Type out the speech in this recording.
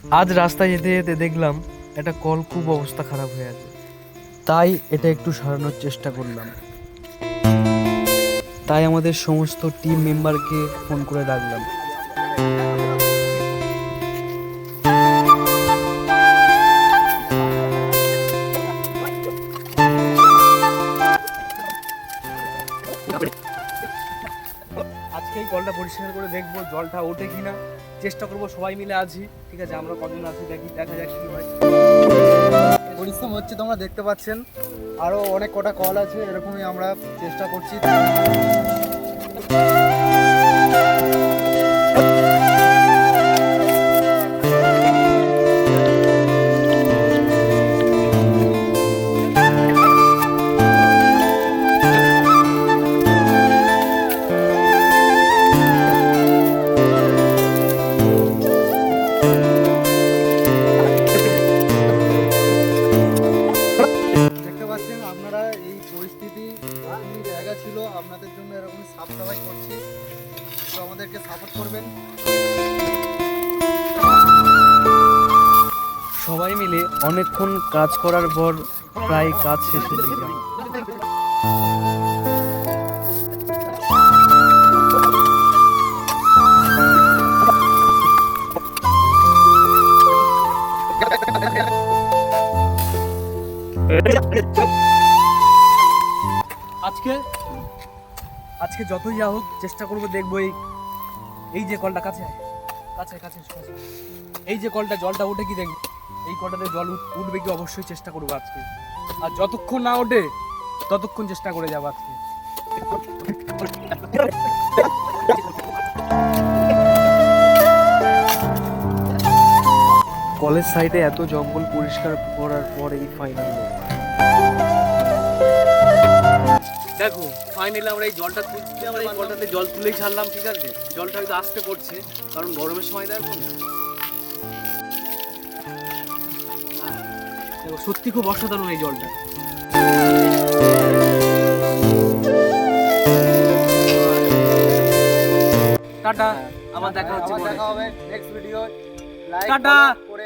আজ রাস্তায় যেতে যেতে দেখলাম একটা কল খুব অবস্থা খারাপ হয়ে আছে, তাই এটা একটু সারানোর চেষ্টা করলাম। তাই আমাদের সমস্ত টিম মেম্বারকে ফোন করে ডাকলাম। আজকে এই কলটা পরিষ্কার করে দেখবো জলটা ওঠে কিনা, চেষ্টা করবো সবাই মিলে আছি। ঠিক আছে, আমরা কজন আছি দেখি, দেখা যাক কি হয়। পরিশ্রম হচ্ছে, তোমরা দেখতে পাচ্ছেন। আরও অনেক কটা কল আছে, এরকমই আমরা চেষ্টা করছি। দেখতে পাচ্ছেন আপনারা, এই পরিস্থিতি এরকমই জায়গা ছিল, আপনাদের জন্য এরকমই সাফ সাফাই করছি, তো আমাদেরকে সাপোর্ট করবেন। সবাই মিলে অনেকক্ষণ কাজ করার পর প্রায় কাজ শেষের দিকে। আজকে আজকে যতই যা হোক চেষ্টা করবো, দেখবো এই যে কলটা কাছে কাছে কাছে কাছে, এই যে কলটা জলটা ওঠে কি দেখবো, এই কলটাতে জল উঠবে কি অবশ্যই চেষ্টা করবো আজকে। আর যতক্ষণ না ওঠে ততক্ষণ চেষ্টা করে যাবো আজকে। কলেজ সাইডে এত জঙ্গল পরিষ্কার করার পর এই ফাইনাল দেখো, ফাইনালি আমরা এই জলটা তুলছি। আমরা এই কলটাতে জল তুলেই ছাড়লাম। ঠিক আছে, জলটা হয়তো আসতে পড়ছে কারণ গরমের সময় দেখো সত্যি খুব অসাধারণ এই জলটা। টাটা, আবার দেখা হচ্ছে, দেখা হবে নেক্সট ভিডিও। টাটা। করে